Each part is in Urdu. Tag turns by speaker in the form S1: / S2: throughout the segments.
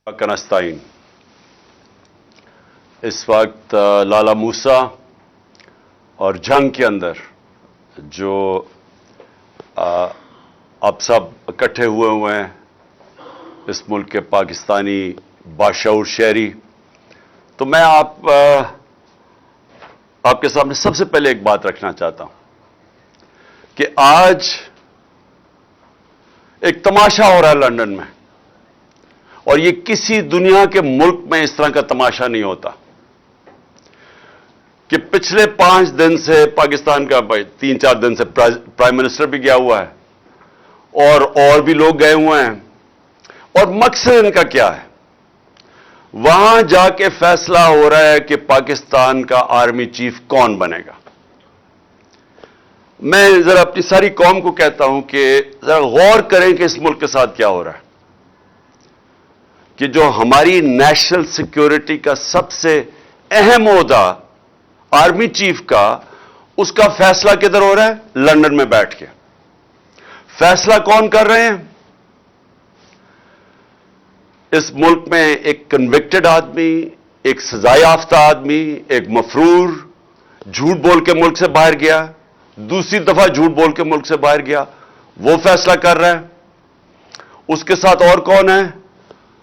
S1: کنستائن اس وقت لالا موسا اور جنگ کے اندر جو آپ سب اکٹھے ہوئے ہیں اس ملک کے پاکستانی باشعور شہری، تو میں آپ کے سامنے سب سے پہلے ایک بات رکھنا چاہتا ہوں کہ آج ایک تماشا ہو رہا ہے لندن میں، اور یہ کسی دنیا کے ملک میں اس طرح کا تماشا نہیں ہوتا کہ پچھلے 5 دن سے پاکستان کا 3-4 دن سے پرائم منسٹر بھی گیا ہوا ہے اور بھی لوگ گئے ہوئے ہیں، اور مقصد ان کا کیا ہے؟ وہاں جا کے فیصلہ ہو رہا ہے کہ پاکستان کا آرمی چیف کون بنے گا۔ میں ذرا اپنی ساری قوم کو کہتا ہوں کہ ذرا غور کریں کہ اس ملک کے ساتھ کیا ہو رہا ہے، کہ جو ہماری نیشنل سیکیورٹی کا سب سے اہم عہدہ آرمی چیف کا، اس کا فیصلہ کدھر ہو رہا ہے؟ لندن میں بیٹھ کے۔ فیصلہ کون کر رہے ہیں؟ اس ملک میں ایک کنوکٹڈ آدمی، ایک سزا یافتہ آدمی، ایک مفرور جھوٹ بول کے ملک سے باہر گیا، دوسری دفعہ جھوٹ بول کے ملک سے باہر گیا، وہ فیصلہ کر رہا ہے۔ اس کے ساتھ اور کون ہے؟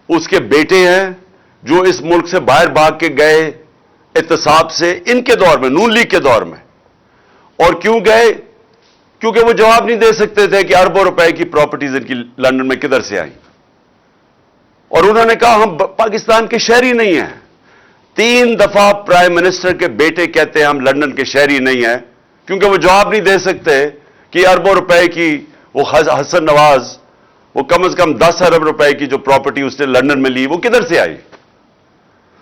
S1: اس کے بیٹے ہیں جو اس ملک سے باہر بھاگ کے گئے احتساب سے، ان کے دور میں، نون لیگ کے دور میں۔ اور کیوں گئے؟ کیونکہ وہ جواب نہیں دے سکتے تھے کہ اربوں روپے کی پراپرٹیز ان کی لندن میں کدھر سے آئیں، اور انہوں نے کہا ہم پاکستان کے شہری نہیں ہیں۔ 3 دفعہ پرائم منسٹر کے بیٹے کہتے ہیں ہم لندن کے شہری نہیں ہیں، کیونکہ وہ جواب نہیں دے سکتے کہ اربوں روپے کی وہ حسن نواز، وہ کم از کم 10 ارب روپے کی جو پراپرٹی اس نے لندن میں لی، وہ کدھر سے آئی۔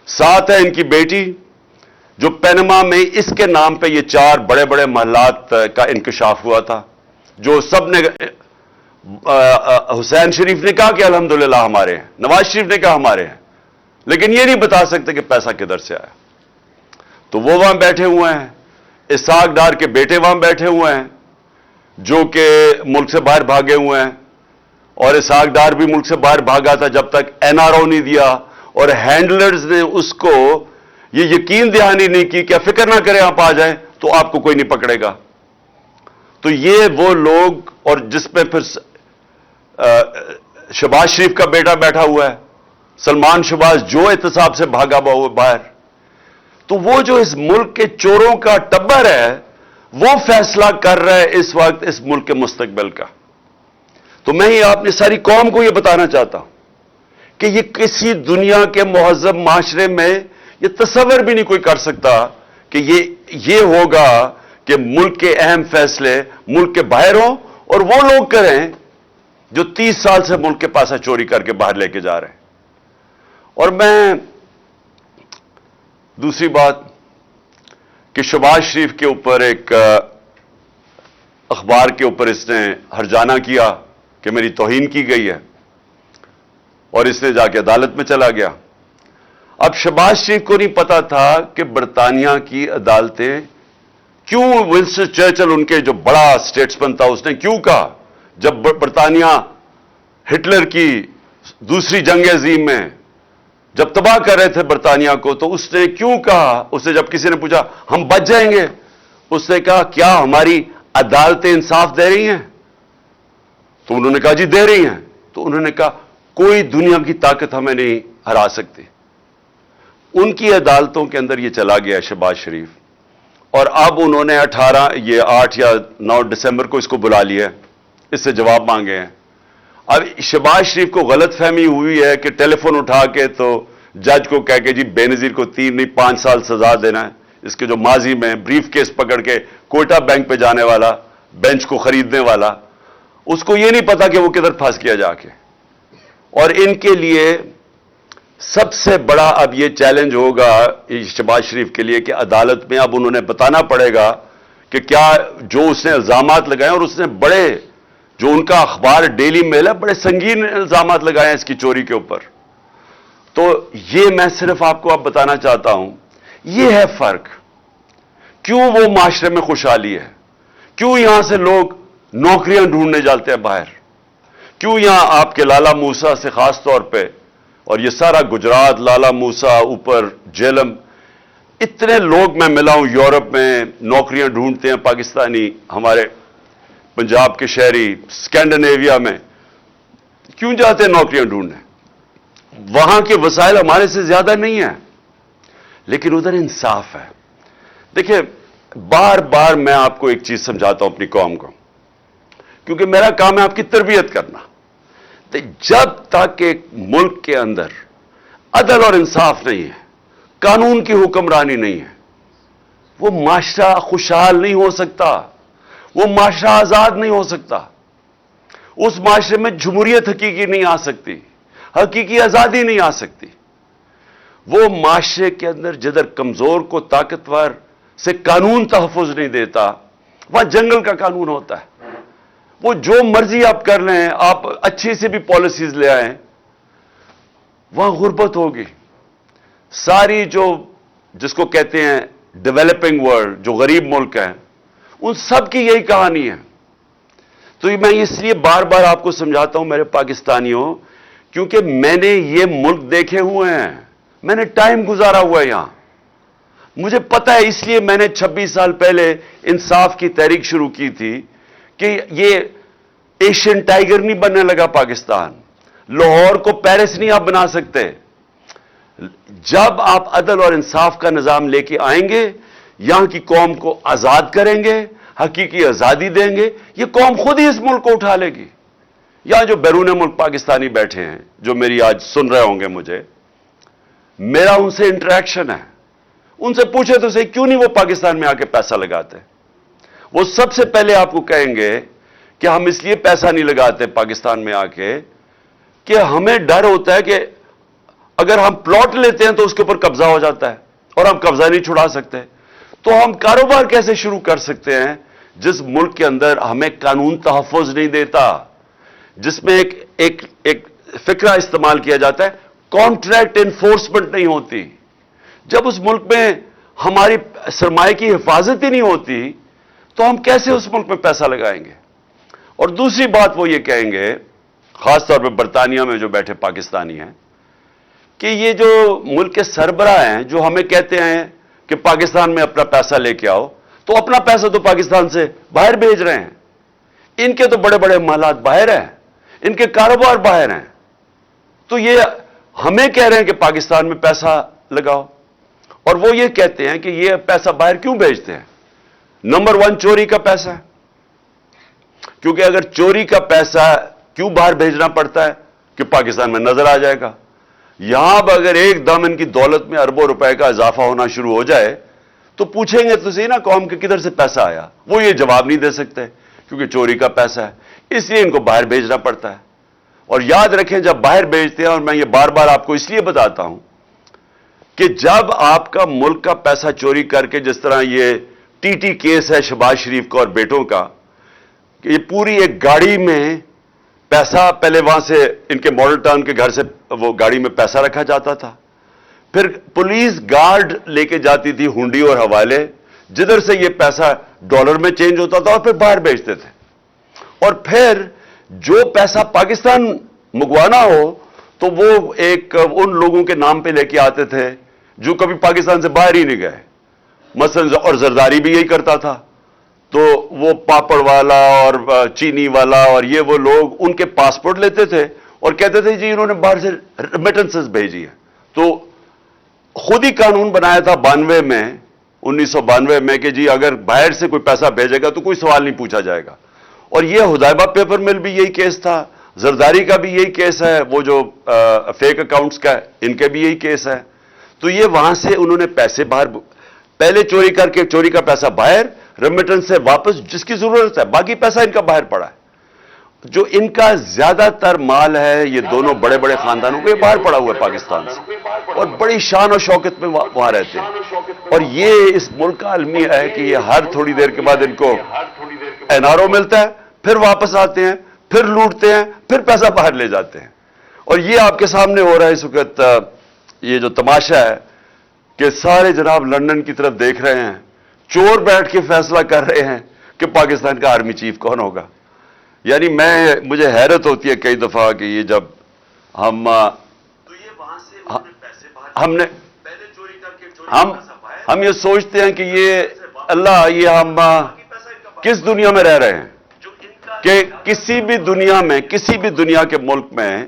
S1: ساتھ ہے ان کی بیٹی جو پینما میں اس کے نام پہ یہ 4 بڑے بڑے محلات کا انکشاف ہوا تھا، جو سب نے، حسین شریف نے کہا کہ الحمدللہ ہمارے ہیں، نواز شریف نے کہا ہمارے ہیں، لیکن یہ نہیں بتا سکتے کہ پیسہ کدھر سے آیا۔ تو وہ وہاں بیٹھے ہوئے ہیں، اسحاق ڈار کے بیٹے وہاں بیٹھے ہوئے ہیں جو کہ ملک سے باہر بھاگے ہوئے ہیں، اور اسحاق ڈار بھی ملک سے باہر بھاگا تھا جب تک NRO نہیں دیا، اور ہینڈلرز نے اس کو یہ یقین دہانی نہیں کی کہ فکر نہ کریں آپ آ جائیں تو آپ کو کوئی نہیں پکڑے گا۔ تو یہ وہ لوگ، اور جس پہ پھر شہباز شریف کا بیٹا بیٹھا ہوا ہے، سلمان شہباز، جو احتساب سے بھاگا ہوا باہر۔ تو وہ جو اس ملک کے چوروں کا ٹبر ہے، وہ فیصلہ کر رہا ہے اس وقت اس ملک کے مستقبل کا۔ تو میں یہ اپنی ساری قوم کو یہ بتانا چاہتا ہوں کہ یہ کسی دنیا کے مہذب معاشرے میں یہ تصور بھی نہیں کوئی کر سکتا کہ یہ ہوگا کہ ملک کے اہم فیصلے ملک کے باہر ہوں اور وہ لوگ کریں جو 30 سال سے ملک کے پیسہ چوری کر کے باہر لے کے جا رہے ہیں۔ اور میں دوسری بات کہ شہباز شریف کے اوپر ایک اخبار کے اوپر اس نے ہرجانہ کیا کہ میری توہین کی گئی ہے، اور اس نے جا کے عدالت میں چلا گیا۔ اب شہباز شریف کو نہیں پتا تھا کہ برطانیہ کی عدالتیں کیوں، ونسٹن چرچل ان کے جو بڑا اسٹیٹسمین تھا، اس نے کیوں کہا جب برطانیہ ہٹلر کی دوسری جنگ عظیم میں جب تباہ کر رہے تھے برطانیہ کو، تو اس نے کیوں کہا، اسے جب کسی نے پوچھا ہم بچ جائیں گے، اس نے کہا کیا ہماری عدالتیں انصاف دے رہی ہیں؟ تو انہوں نے کہا جی دے رہی ہیں۔ تو انہوں نے کہا کوئی دنیا کی طاقت ہمیں نہیں ہرا سکتی۔ ان کی عدالتوں کے اندر یہ چلا گیا شہباز شریف، اور اب انہوں نے 8 یا 9 دسمبر کو اس کو بلا لیا، اس سے جواب مانگے ہیں۔ اب شہباز شریف کو غلط فہمی ہوئی ہے کہ ٹیلی فون اٹھا کے تو جج کو کہہ کے جی بے نظیر کو 3 نہیں 5 سال سزا دینا ہے، اس کے جو ماضی میں بریف کیس پکڑ کے کوئٹہ بینک پہ جانے والا، بینچ کو خریدنے والا، اس کو یہ نہیں پتا کہ وہ کدھر پھنس گیا جا کے۔ اور ان کے لیے سب سے بڑا اب یہ چیلنج ہوگا شہباز شریف کے لیے کہ عدالت میں اب انہوں نے بتانا پڑے گا کہ کیا جو اس نے الزامات لگائے، اور اس نے بڑے، جو ان کا اخبار ڈیلی میل ہے، بڑے سنگین الزامات لگائے ہیں اس کی چوری کے اوپر۔ تو یہ میں صرف آپ کو اب بتانا چاہتا ہوں، یہ ہے فرق۔ کیوں وہ معاشرے میں خوشحالی ہے، کیوں یہاں سے لوگ نوکریاں ڈھونڈنے جاتے ہیں باہر، کیوں یہاں آپ کے لالا موسا سے خاص طور پہ اور یہ سارا گجرات، لالا موسا، اوپر جیلم، اتنے لوگ میں ملا ہوں یورپ میں، نوکریاں ڈھونڈتے ہیں پاکستانی، ہمارے پنجاب کے شہری اسکینڈینیویا میں کیوں جاتے ہیں نوکریاں ڈھونڈنے؟ وہاں کے وسائل ہمارے سے زیادہ نہیں ہیں، لیکن ادھر انصاف ہے۔ دیکھیں، بار بار میں آپ کو ایک چیز سمجھاتا ہوں اپنی قوم کو، کیونکہ میرا کام ہے آپ کی تربیت کرنا۔ جب تک ایک ملک کے اندر عدل اور انصاف نہیں ہے، قانون کی حکمرانی نہیں ہے، وہ معاشرہ خوشحال نہیں ہو سکتا، وہ معاشرہ آزاد نہیں ہو سکتا، اس معاشرے میں جمہوریت حقیقی نہیں آ سکتی، حقیقی آزادی نہیں آ سکتی۔ وہ معاشرے کے اندر جدھر کمزور کو طاقتور سے قانون تحفظ نہیں دیتا، وہاں جنگل کا قانون ہوتا ہے۔ وہ جو مرضی آپ کر لیں، آپ اچھی سے بھی پالیسیز لے آئیں، وہاں غربت ہوگی۔ ساری جو جس کو کہتے ہیں ڈیولپنگ ورلڈ، جو غریب ملک ہیں، ان سب کی یہی کہانی ہے۔ تو میں اس لیے بار بار آپ کو سمجھاتا ہوں میرے پاکستانیوں، کیونکہ میں نے یہ ملک دیکھے ہوئے ہیں، میں نے ٹائم گزارا ہوا ہے یہاں، مجھے پتا ہے۔ اس لیے میں نے 26 سال پہلے انصاف کی تحریک شروع کی تھی کہ یہ ایشین ٹائیگر نہیں بننے لگا پاکستان، لاہور کو پیرس نہیں آپ بنا سکتے۔ جب آپ عدل اور انصاف کا نظام لے کے آئیں گے، یہاں کی قوم کو آزاد کریں گے، حقیقی آزادی دیں گے، یہ قوم خود ہی اس ملک کو اٹھا لے گی۔ یہاں جو بیرون ملک پاکستانی بیٹھے ہیں، جو میری آج سن رہے ہوں گے مجھے، میرا ان سے انٹریکشن ہے، ان سے پوچھے تو صحیح کیوں نہیں وہ پاکستان میں آ کے پیسہ لگاتے؟ وہ سب سے پہلے آپ کو کہیں گے کہ ہم اس لیے پیسہ نہیں لگاتے پاکستان میں آ کے کہ ہمیں ڈر ہوتا ہے کہ اگر ہم پلاٹ لیتے ہیں تو اس کے اوپر قبضہ ہو جاتا ہے اور ہم قبضہ نہیں چھڑا سکتے۔ تو ہم کاروبار کیسے شروع کر سکتے ہیں جس ملک کے اندر ہمیں قانون تحفظ نہیں دیتا، جس میں ایک فکرہ استعمال کیا جاتا ہے، کانٹریکٹ انفورسمنٹ نہیں ہوتی۔ جب اس ملک میں ہماری سرمایہ کی حفاظت ہی نہیں ہوتی تو ہم کیسے اس ملک میں پیسہ لگائیں گے؟ اور دوسری بات وہ یہ کہیں گے، خاص طور پہ برطانیہ میں جو بیٹھے پاکستانی ہیں، کہ یہ جو ملک کے سربراہ ہیں جو ہمیں کہتے ہیں کہ پاکستان میں اپنا پیسہ لے کے آؤ، تو اپنا پیسہ تو پاکستان سے باہر بھیج رہے ہیں، ان کے تو بڑے بڑے محلات باہر ہیں، ان کے کاروبار باہر ہیں، تو یہ ہمیں کہہ رہے ہیں کہ پاکستان میں پیسہ لگاؤ، اور وہ یہ کہتے ہیں کہ یہ پیسہ باہر کیوں بھیجتے ہیں؟ نمبر 1 چوری کا پیسہ ہے، کیونکہ اگر چوری کا پیسہ کیوں باہر بھیجنا پڑتا ہے کہ پاکستان میں نظر آ جائے گا۔ یہاں اب اگر ایک دم ان کی دولت میں اربوں روپے کا اضافہ ہونا شروع ہو جائے تو پوچھیں گے تو صحیح نا قوم کے کدھر سے پیسہ آیا؟ وہ یہ جواب نہیں دے سکتے کیونکہ چوری کا پیسہ ہے، اس لیے ان کو باہر بھیجنا پڑتا ہے۔ اور یاد رکھیں جب باہر بھیجتے ہیں، اور میں یہ بار بار آپ کو اس لیے بتاتا ہوں کہ جب آپ کا ملک کا پیسہ چوری کر کے، جس طرح یہ ٹی کیس ہے شہباز شریف کا اور بیٹوں کا، کہ یہ پوری ایک گاڑی میں پیسہ، پہلے وہاں سے ان کے ماڈل ٹاؤن کے گھر سے وہ گاڑی میں پیسہ رکھا جاتا تھا، پھر پولیس گارڈ لے کے جاتی تھی ہنڈی اور حوالے، جدھر سے یہ پیسہ ڈالر میں چینج ہوتا تھا اور پھر باہر بھیجتے تھے، اور پھر جو پیسہ پاکستان منگوانا ہو تو وہ ایک ان لوگوں کے نام پہ لے کے آتے تھے جو کبھی پاکستان سے باہر ہی نہیں گئے، مثلا، اور زرداری بھی یہی کرتا تھا، تو وہ پاپڑ والا اور چینی والا اور یہ وہ لوگ ان کے پاسپورٹ لیتے تھے اور کہتے تھے جی انہوں نے باہر سے ریمیٹنسز بھیجی ہے۔ تو خود ہی قانون بنایا تھا 1992 میں کہ جی اگر باہر سے کوئی پیسہ بھیجے گا تو کوئی سوال نہیں پوچھا جائے گا، اور یہ حدیبہ پیپر مل بھی یہی کیس تھا، زرداری کا بھی یہی کیس ہے، وہ جو فیک اکاؤنٹس کا ان کے بھی یہی کیس ہے۔ تو یہ وہاں سے انہوں نے پیسے باہر پہلے چوری کر کے، چوری کا پیسہ باہر، ریمیٹنس سے واپس جس کی ضرورت ہے، باقی پیسہ ان کا باہر پڑا ہے۔ جو ان کا زیادہ تر مال ہے، یہ دونوں بڑے بڑے خاندانوں کو، یہ باہر پڑا ہوا ہے پاکستان سے، اور بڑی شان و شوکت میں وہاں رہتے ہیں، اور یہ اس ملک کا المیہ ہے کہ یہ ہر تھوڑی دیر کے بعد ان کو NRO ملتا ہے، پھر واپس آتے ہیں، پھر لوٹتے ہیں، پھر پیسہ باہر لے جاتے ہیں۔ اور یہ آپ کے سامنے ہو رہا ہے اس وقت، یہ جو تماشا ہے کہ سارے جناب لندن کی طرف دیکھ رہے ہیں، چور بیٹھ کے فیصلہ کر رہے ہیں کہ پاکستان کا آرمی چیف کون ہوگا۔ یعنی مجھے حیرت ہوتی ہے کئی دفعہ کہ یہ جب ہم ہم نے ہم یہ سوچتے ہیں کہ یہ اللہ یہ ہم کس دنیا میں رہ رہے ہیں کہ کسی بھی دنیا کے ملک میں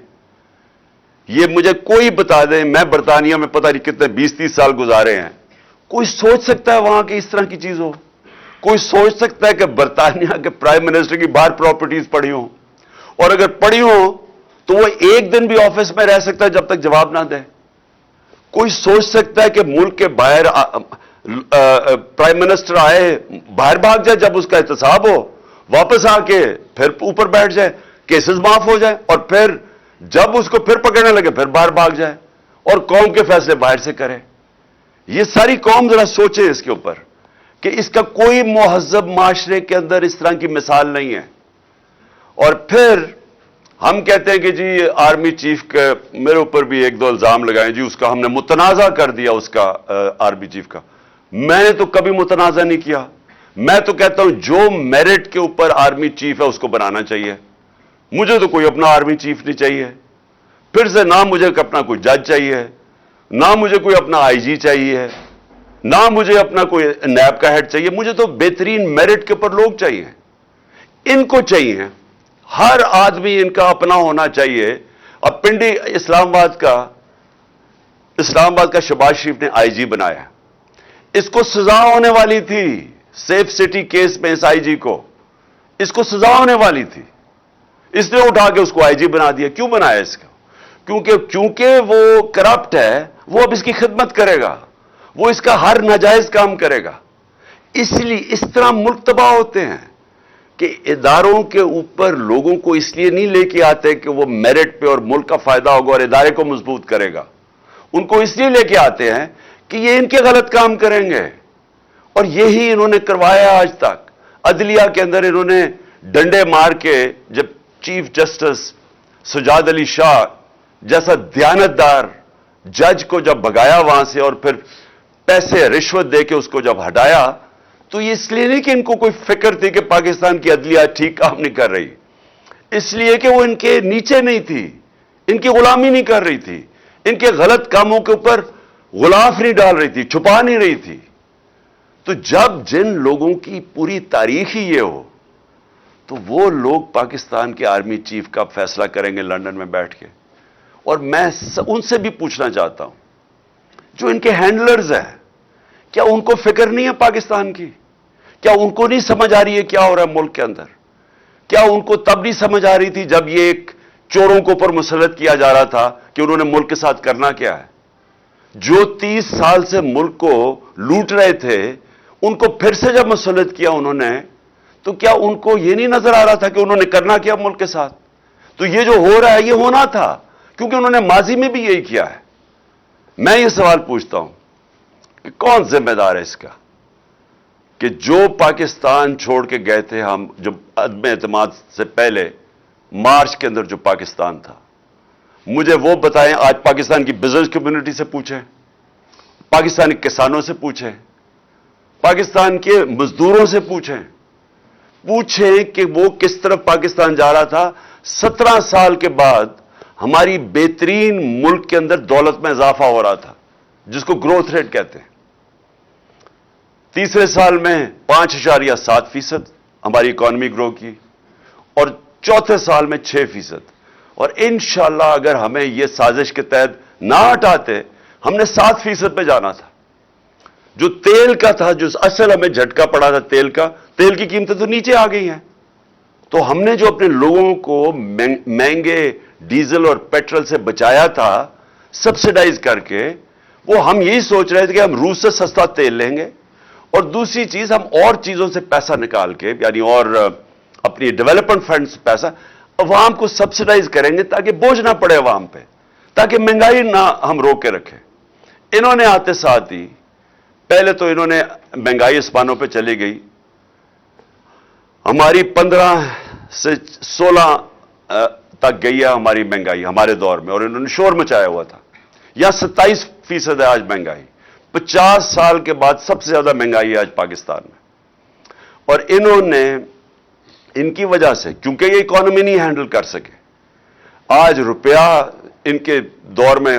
S1: یہ مجھے کوئی بتا دے، میں برطانیہ میں پتہ نہیں کتنے 20-30 سال گزارے ہیں، کوئی سوچ سکتا ہے وہاں کی اس طرح کی چیز ہو؟ کوئی سوچ سکتا ہے کہ برطانیہ کے پرائم منسٹر کی باہر پراپرٹیز پڑی ہوں، اور اگر پڑی ہوں تو وہ ایک دن بھی آفس میں رہ سکتا ہے جب تک جواب نہ دے؟ کوئی سوچ سکتا ہے کہ ملک کے باہر پرائم منسٹر آئے باہر بھاگ جائے جب اس کا احتساب ہو، واپس آ کے پھر اوپر بیٹھ جائے، کیسز معاف ہو جائے، اور پھر جب اس کو پھر پکڑنے لگے پھر باہر بھاگ جائے اور قوم کے فیصلے باہر سے کرے؟ یہ ساری قوم ذرا سوچے اس کے اوپر کہ اس کا کوئی مہذب معاشرے کے اندر اس طرح کی مثال نہیں ہے۔ اور پھر ہم کہتے ہیں کہ جی آرمی چیف کے میرے اوپر بھی ایک دو الزام لگائیں، جی اس کا ہم نے متنازع کر دیا، اس کا آرمی چیف کا۔ میں نے تو کبھی متنازع نہیں کیا، میں تو کہتا ہوں جو میرٹ کے اوپر آرمی چیف ہے اس کو بنانا چاہیے، مجھے تو کوئی اپنا آرمی چیف نہیں چاہیے، پھر سے نہ مجھے اپنا کوئی جج چاہیے، نہ مجھے کوئی اپنا آئی جی چاہیے، نہ مجھے اپنا کوئی نیب کا ہیڈ چاہیے، مجھے تو بہترین میرٹ کے اوپر لوگ چاہیے، ان کو چاہیے، ہر آدمی ان کا اپنا ہونا چاہیے۔ اب پنڈی اسلام آباد کا شہباز شریف نے آئی جی بنایا، اس کو سزا ہونے والی تھی، سیف سٹی کیس میں اس آئی جی کو اس کو سزا ہونے والی تھی، اس نے اٹھا کے اس کو آئی جی بنا دیا۔ کیوں بنایا اس کو؟ کیونکہ وہ کرپٹ ہے، وہ اب اس کی خدمت کرے گا، وہ اس کا ہر ناجائز کام کرے گا۔ اس لیے اس طرح ملک تباہ ہوتے ہیں کہ اداروں کے اوپر لوگوں کو اس لیے نہیں لے کے آتے کہ وہ میرٹ پہ اور ملک کا فائدہ ہوگا اور ادارے کو مضبوط کرے گا، ان کو اس لیے لے کے آتے ہیں کہ یہ ان کے غلط کام کریں گے، اور یہی انہوں نے کروایا آج تک۔ عدلیہ کے اندر انہوں نے ڈنڈے مار کے جب چیف جسٹس سجاد علی شاہ جیسا دیانتدار جج کو جب بھگایا وہاں سے اور پھر پیسے رشوت دے کے اس کو جب ہٹایا، تو یہ اس لیے نہیں کہ ان کو کوئی فکر تھی کہ پاکستان کی عدلیہ ٹھیک کام نہیں کر رہی، اس لیے کہ وہ ان کے نیچے نہیں تھی، ان کی غلامی نہیں کر رہی تھی، ان کے غلط کاموں کے اوپر غلاف نہیں ڈال رہی تھی، چھپا نہیں رہی تھی۔ تو جب جن لوگوں کی پوری تاریخ ہی یہ ہو تو وہ لوگ پاکستان کے آرمی چیف کا فیصلہ کریں گے لندن میں بیٹھ کے؟ اور میں ان سے بھی پوچھنا چاہتا ہوں جو ان کے ہینڈلرز ہیں، کیا ان کو فکر نہیں ہے پاکستان کی؟ کیا ان کو نہیں سمجھ آ رہی ہے کیا ہو رہا ہے ملک کے اندر؟ کیا ان کو تب نہیں سمجھ آ رہی تھی جب یہ ایک چوروں کو اوپر مسلط کیا جا رہا تھا کہ انہوں نے ملک کے ساتھ کرنا کیا ہے؟ جو 30 سال سے ملک کو لوٹ رہے تھے ان کو پھر سے جب مسلط کیا انہوں نے، تو کیا ان کو یہ نہیں نظر آ رہا تھا کہ انہوں نے کرنا کیا ملک کے ساتھ؟ تو یہ جو ہو رہا ہے یہ ہونا تھا، کیونکہ انہوں نے ماضی میں بھی یہی کیا ہے۔ میں یہ سوال پوچھتا ہوں کہ کون ذمہ دار ہے اس کا کہ جو پاکستان چھوڑ کے گئے تھے ہم، جو عدم اعتماد سے پہلے مارچ کے اندر جو پاکستان تھا، مجھے وہ بتائیں۔ آج پاکستان کی بزنس کمیونٹی سے پوچھیں، پاکستانی کسانوں سے پوچھیں، پاکستان کے مزدوروں سے پوچھیں کہ وہ کس طرف پاکستان جا رہا تھا۔ 17 سال کے بعد ہماری بہترین ملک کے اندر دولت میں اضافہ ہو رہا تھا، جس کو گروتھ ریٹ کہتے ہیں۔ تیسرے سال میں 5.7% ہماری اکانومی گرو کی، اور چوتھے سال میں 6%۔ اور انشاءاللہ اگر ہمیں یہ سازش کے تحت نہ ہٹاتے، ہم نے 7% پہ جانا تھا۔ جو تیل کا تھا، جو اصل ہمیں جھٹکا پڑا تھا تیل کا، تیل کی قیمتیں تو نیچے آ گئی ہیں۔ تو ہم نے جو اپنے لوگوں کو مہنگے ڈیزل اور پیٹرول سے بچایا تھا سبسیڈائز کر کے، وہ ہم یہی سوچ رہے تھے کہ ہم روس سے سستا تیل لیں گے، اور دوسری چیز ہم اور چیزوں سے پیسہ نکال کے، یعنی اور اپنی ڈیولپمنٹ فنڈ سے پیسہ عوام کو سبسیڈائز کریں گے تاکہ بوجھ نہ پڑے عوام پہ، تاکہ مہنگائی نہ ہم روک کے رکھیں۔ انہوں نے آتے ساتھ ہی پہلے تو انہوں نے مہنگائی اسمانوں پہ چلی گئی، ہماری 15 سے 16 تک گئی ہے ہماری مہنگائی ہمارے دور میں، اور انہوں نے شور مچایا ہوا تھا۔ یا 27% ہے آج مہنگائی، 50 سال کے بعد سب سے زیادہ مہنگائی ہے آج پاکستان میں۔ اور انہوں نے ان کی وجہ سے، کیونکہ یہ اکانومی نہیں ہینڈل کر سکے، آج روپیہ ان کے دور میں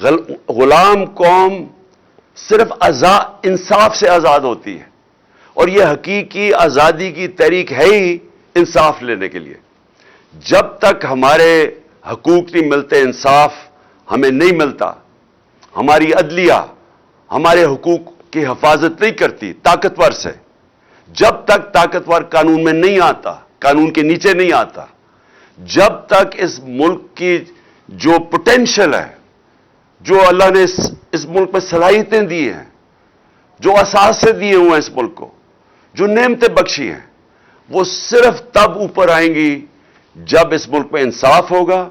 S1: غلام قوم صرف انصاف سے آزاد ہوتی ہے، اور یہ حقیقی آزادی کی تحریک ہے ہی انصاف لینے کے لیے۔ جب تک ہمارے حقوق نہیں ملتے، انصاف ہمیں نہیں ملتا، ہماری عدلیہ ہمارے حقوق کی حفاظت نہیں کرتی طاقتور سے، جب تک طاقتور قانون میں نہیں آتا، قانون کے نیچے نہیں آتا، جب تک اس ملک کی جو پوٹینشل ہے، جو اللہ نے اس ملک میں صلاحیتیں دی ہیں، جو اثاثے دیے ہوئے ہیں اس ملک کو، جو نعمتیں بخشی ہیں، وہ صرف تب اوپر آئیں گی جب اس ملک میں انصاف ہوگا،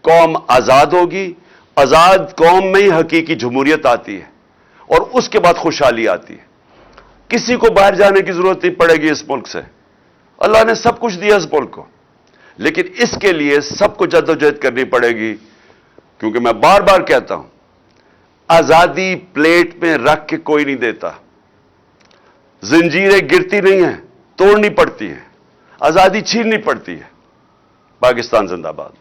S1: قوم آزاد ہوگی، آزاد قوم میں ہی حقیقی جمہوریت آتی ہے، اور اس کے بعد خوشحالی آتی ہے۔ کسی کو باہر جانے کی ضرورت نہیں پڑے گی اس ملک سے، اللہ نے سب کچھ دیا اس ملک کو، لیکن اس کے لیے سب کو جدوجہد کرنی پڑے گی، کیونکہ میں بار بار کہتا ہوں، آزادی پلیٹ میں رکھ کے کوئی نہیں دیتا، زنجیریں گرتی نہیں ہیں، توڑنی پڑتی ہیں، آزادی چھیننی پڑتی ہے۔ پاکستان زندہ باد۔